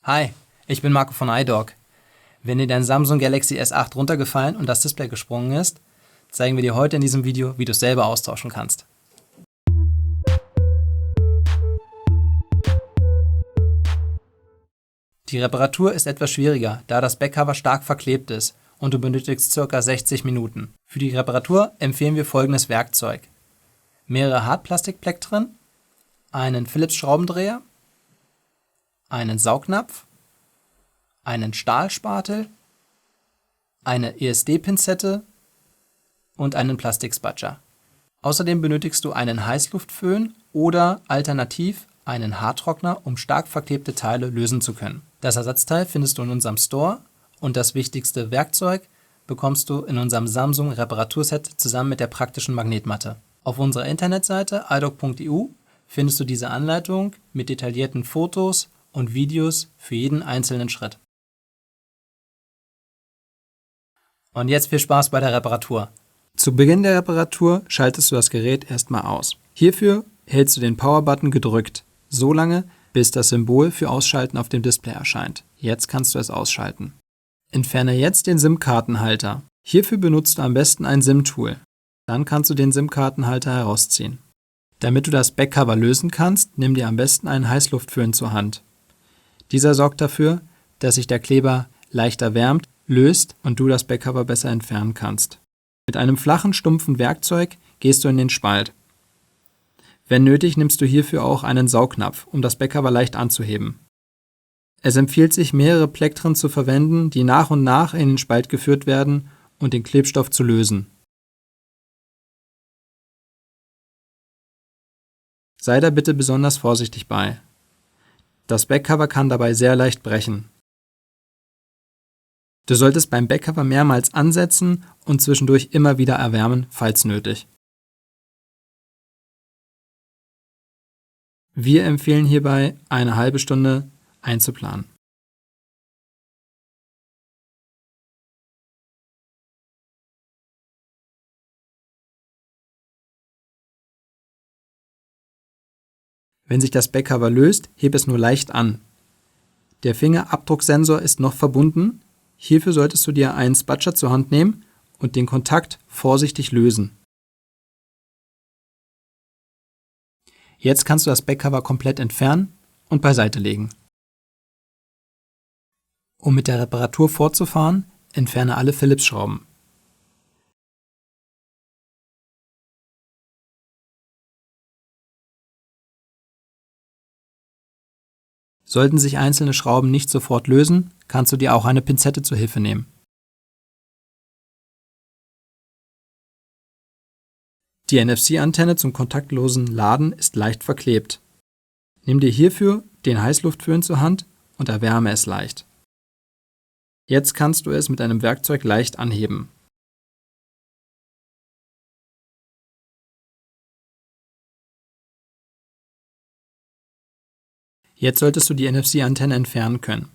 Hi, ich bin Marco von iDog. Wenn dir dein Samsung Galaxy S8 runtergefallen und das Display gesprungen ist, zeigen wir dir heute in diesem Video, wie du es selber austauschen kannst. Die Reparatur ist etwas schwieriger, da das Backcover stark verklebt ist und du benötigst ca. 60 Minuten. Für die Reparatur empfehlen wir folgendes Werkzeug: mehrere Hartplastikplektren, einen Philips Schraubendreher, einen Saugnapf, einen Stahlspatel, eine ESD-Pinzette und einen Plastikspatscher. Außerdem benötigst du einen Heißluftföhn oder alternativ einen Haartrockner, um stark verklebte Teile lösen zu können. Das Ersatzteil findest du in unserem Store und das wichtigste Werkzeug bekommst du in unserem Samsung Reparaturset zusammen mit der praktischen Magnetmatte. Auf unserer Internetseite idog.eu findest du diese Anleitung mit detaillierten Fotos und Videos für jeden einzelnen Schritt. Und jetzt viel Spaß bei der Reparatur. Zu Beginn der Reparatur schaltest du das Gerät erstmal aus. Hierfür hältst du den Power-Button gedrückt, so lange, bis das Symbol für Ausschalten auf dem Display erscheint. Jetzt kannst du es ausschalten. Entferne jetzt den SIM-Kartenhalter. Hierfür benutzt du am besten ein SIM-Tool. Dann kannst du den SIM-Kartenhalter herausziehen. Damit du das Backcover lösen kannst, nimm dir am besten einen Heißluftföhn zur Hand. Dieser sorgt dafür, dass sich der Kleber leicht erwärmt, löst und du das Backcover besser entfernen kannst. Mit einem flachen, stumpfen Werkzeug gehst du in den Spalt. Wenn nötig, nimmst du hierfür auch einen Saugnapf, um das Backcover leicht anzuheben. Es empfiehlt sich, mehrere Plektren zu verwenden, die nach und nach in den Spalt geführt werden und den Klebstoff zu lösen. Sei da bitte besonders vorsichtig bei. Das Backcover kann dabei sehr leicht brechen. Du solltest beim Backcover mehrmals ansetzen und zwischendurch immer wieder erwärmen, falls nötig. Wir empfehlen hierbei, eine halbe Stunde einzuplanen. Wenn sich das Backcover löst, heb es nur leicht an. Der Fingerabdrucksensor ist noch verbunden. Hierfür solltest du dir einen Spatscher zur Hand nehmen und den Kontakt vorsichtig lösen. Jetzt kannst du das Backcover komplett entfernen und beiseite legen. Um mit der Reparatur fortzufahren, entferne alle Phillips-Schrauben. Sollten sich einzelne Schrauben nicht sofort lösen, kannst du dir auch eine Pinzette zur Hilfe nehmen. Die NFC-Antenne zum kontaktlosen Laden ist leicht verklebt. Nimm dir hierfür den Heißluftföhn zur Hand und erwärme es leicht. Jetzt kannst du es mit einem Werkzeug leicht anheben. Jetzt solltest du die NFC-Antenne entfernen können.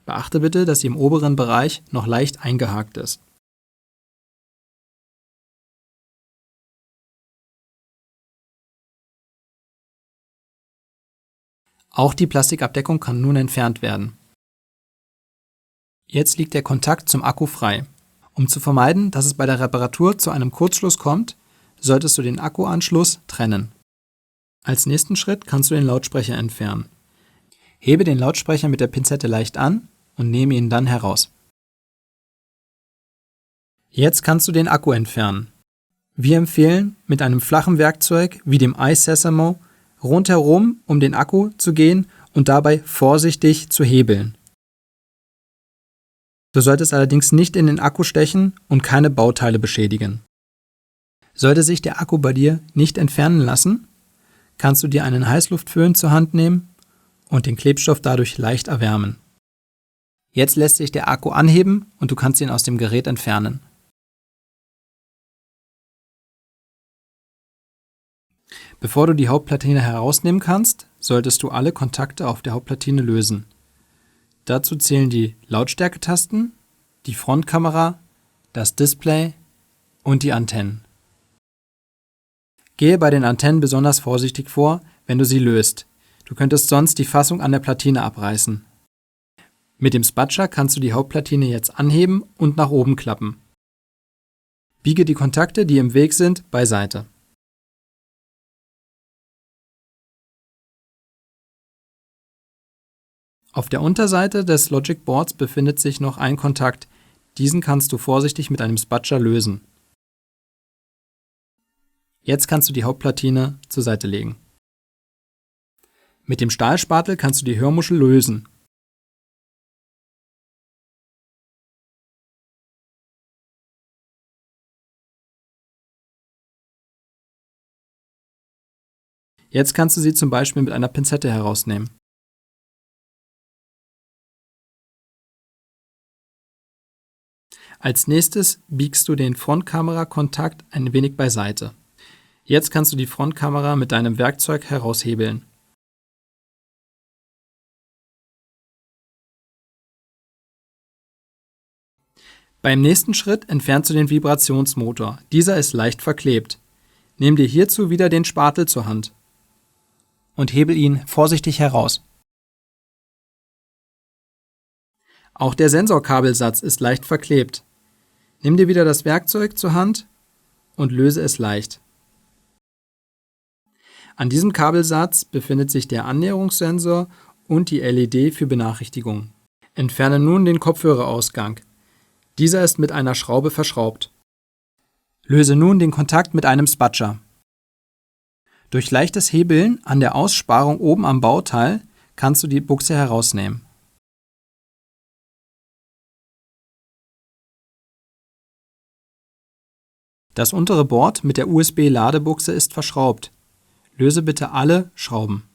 Beachte bitte, dass sie im oberen Bereich noch leicht eingehakt ist. Auch die Plastikabdeckung kann nun entfernt werden. Jetzt liegt der Kontakt zum Akku frei. Um zu vermeiden, dass es bei der Reparatur zu einem Kurzschluss kommt, solltest du den Akkuanschluss trennen. Als nächsten Schritt kannst du den Lautsprecher entfernen. Hebe den Lautsprecher mit der Pinzette leicht an und nehme ihn dann heraus. Jetzt kannst du den Akku entfernen. Wir empfehlen, mit einem flachen Werkzeug wie dem iSesamo rundherum um den Akku zu gehen und dabei vorsichtig zu hebeln. Du solltest allerdings nicht in den Akku stechen und keine Bauteile beschädigen. Sollte sich der Akku bei dir nicht entfernen lassen, kannst du dir einen Heißluftföhn zur Hand nehmen und den Klebstoff dadurch leicht erwärmen. Jetzt lässt sich der Akku anheben und du kannst ihn aus dem Gerät entfernen. Bevor du die Hauptplatine herausnehmen kannst, solltest du alle Kontakte auf der Hauptplatine lösen. Dazu zählen die Lautstärketasten, die Frontkamera, das Display und die Antennen. Gehe bei den Antennen besonders vorsichtig vor, wenn du sie löst. Du könntest sonst die Fassung an der Platine abreißen. Mit dem Spatscher kannst du die Hauptplatine jetzt anheben und nach oben klappen. Biege die Kontakte, die im Weg sind, beiseite. Auf der Unterseite des Logic Boards befindet sich noch ein Kontakt. Diesen kannst du vorsichtig mit einem Spatscher lösen. Jetzt kannst du die Hauptplatine zur Seite legen. Mit dem Stahlspatel kannst du die Hörmuschel lösen. Jetzt kannst du sie zum Beispiel mit einer Pinzette herausnehmen. Als nächstes biegst du den Frontkamerakontakt ein wenig beiseite. Jetzt kannst du die Frontkamera mit deinem Werkzeug heraushebeln. Beim nächsten Schritt entfernst du den Vibrationsmotor. Dieser ist leicht verklebt. Nimm dir hierzu wieder den Spatel zur Hand und hebel ihn vorsichtig heraus. Auch der Sensorkabelsatz ist leicht verklebt. Nimm dir wieder das Werkzeug zur Hand und löse es leicht. An diesem Kabelsatz befindet sich der Annäherungssensor und die LED für Benachrichtigungen. Entferne nun den Kopfhörerausgang. Dieser ist mit einer Schraube verschraubt. Löse nun den Kontakt mit einem Spatscher. Durch leichtes Hebeln an der Aussparung oben am Bauteil kannst du die Buchse herausnehmen. Das untere Board mit der USB-Ladebuchse ist verschraubt. Löse bitte alle Schrauben.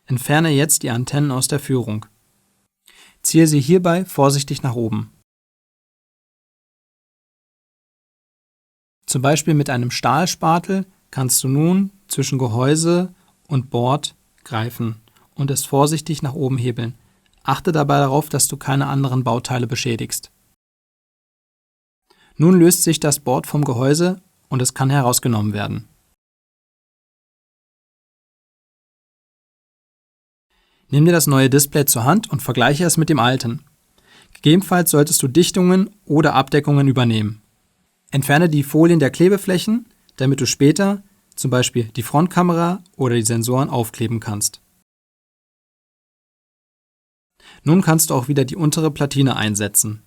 Entferne jetzt die Antennen aus der Führung. Ziehe sie hierbei vorsichtig nach oben. Zum Beispiel mit einem Stahlspatel kannst du nun zwischen Gehäuse und Board greifen und es vorsichtig nach oben hebeln. Achte dabei darauf, dass du keine anderen Bauteile beschädigst. Nun löst sich das Board vom Gehäuse und es kann herausgenommen werden. Nimm dir das neue Display zur Hand und vergleiche es mit dem alten. Gegebenenfalls solltest du Dichtungen oder Abdeckungen übernehmen. Entferne die Folien der Klebeflächen, damit du später zum Beispiel die Frontkamera oder die Sensoren aufkleben kannst. Nun kannst du auch wieder die untere Platine einsetzen.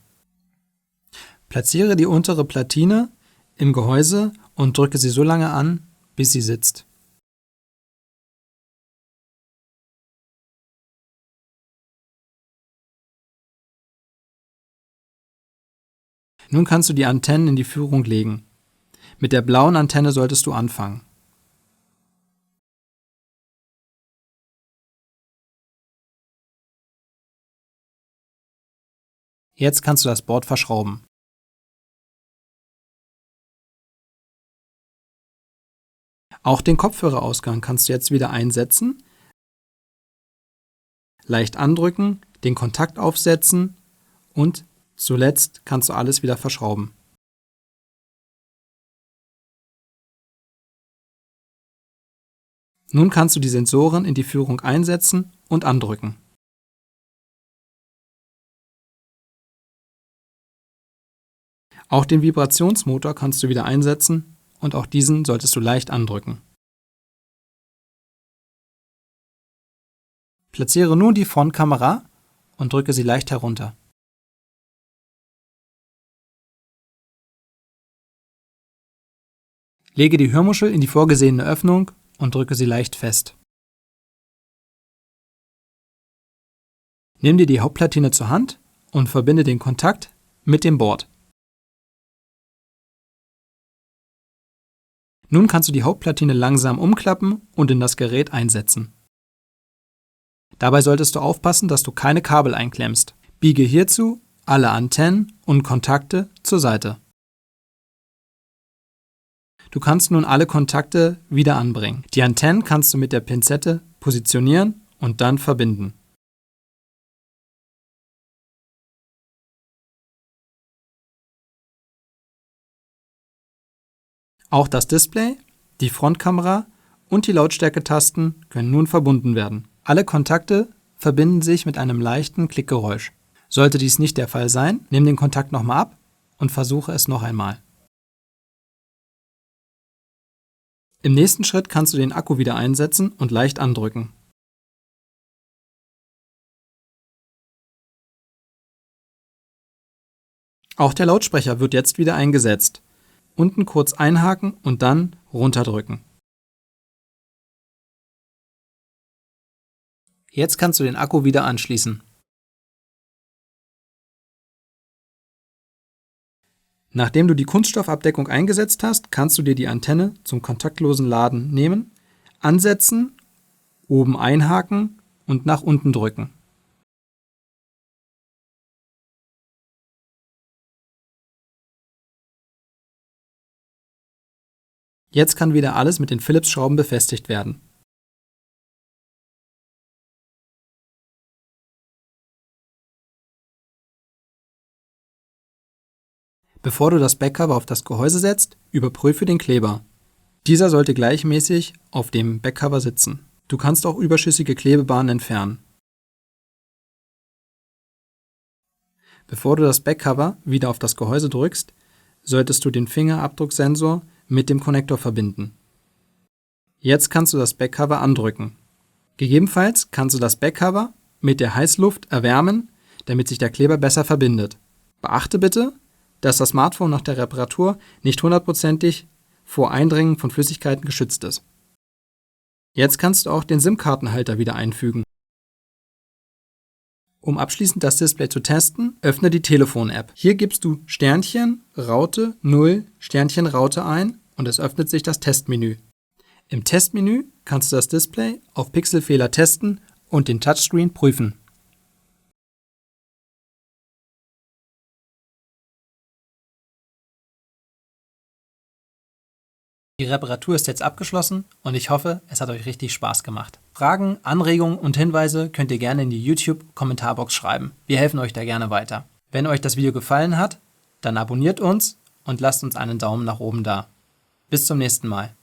Platziere die untere Platine im Gehäuse und drücke sie so lange an, bis sie sitzt. Nun kannst du die Antennen in die Führung legen. Mit der blauen Antenne solltest du anfangen. Jetzt kannst du das Board verschrauben. Auch den Kopfhörerausgang kannst du jetzt wieder einsetzen, leicht andrücken, den Kontakt aufsetzen und zuletzt kannst du alles wieder verschrauben. Nun kannst du die Sensoren in die Führung einsetzen und andrücken. Auch den Vibrationsmotor kannst du wieder einsetzen und auch diesen solltest du leicht andrücken. Platziere nun die Frontkamera und drücke sie leicht herunter. Lege die Hörmuschel in die vorgesehene Öffnung und drücke sie leicht fest. Nimm dir die Hauptplatine zur Hand und verbinde den Kontakt mit dem Board. Nun kannst du die Hauptplatine langsam umklappen und in das Gerät einsetzen. Dabei solltest du aufpassen, dass du keine Kabel einklemmst. Biege hierzu alle Antennen und Kontakte zur Seite. Du kannst nun alle Kontakte wieder anbringen. Die Antennen kannst du mit der Pinzette positionieren und dann verbinden. Auch das Display, die Frontkamera und die Lautstärketasten können nun verbunden werden. Alle Kontakte verbinden sich mit einem leichten Klickgeräusch. Sollte dies nicht der Fall sein, nimm den Kontakt nochmal ab und versuche es noch einmal. Im nächsten Schritt kannst du den Akku wieder einsetzen und leicht andrücken. Auch der Lautsprecher wird jetzt wieder eingesetzt. Unten kurz einhaken und dann runterdrücken. Jetzt kannst du den Akku wieder anschließen. Nachdem du die Kunststoffabdeckung eingesetzt hast, kannst du dir die Antenne zum kontaktlosen Laden nehmen, ansetzen, oben einhaken und nach unten drücken. Jetzt kann wieder alles mit den Phillips-Schrauben befestigt werden. Bevor du das Backcover auf das Gehäuse setzt, überprüfe den Kleber. Dieser sollte gleichmäßig auf dem Backcover sitzen. Du kannst auch überschüssige Klebebahnen entfernen. Bevor du das Backcover wieder auf das Gehäuse drückst, solltest du den Fingerabdrucksensor mit dem Konnektor verbinden. Jetzt kannst du das Backcover andrücken. Gegebenenfalls kannst du das Backcover mit der Heißluft erwärmen, damit sich der Kleber besser verbindet. Beachte bitte, dass das Smartphone nach der Reparatur nicht hundertprozentig vor Eindringen von Flüssigkeiten geschützt ist. Jetzt kannst du auch den SIM-Kartenhalter wieder einfügen. Um abschließend das Display zu testen, öffne die Telefon-App. Hier gibst du Sternchen, Raute, 0, Sternchen, Raute ein und es öffnet sich das Testmenü. Im Testmenü kannst du das Display auf Pixelfehler testen und den Touchscreen prüfen. Die Reparatur ist jetzt abgeschlossen und ich hoffe, es hat euch richtig Spaß gemacht. Fragen, Anregungen und Hinweise könnt ihr gerne in die YouTube-Kommentarbox schreiben. Wir helfen euch da gerne weiter. Wenn euch das Video gefallen hat, dann abonniert uns und lasst uns einen Daumen nach oben da. Bis zum nächsten Mal.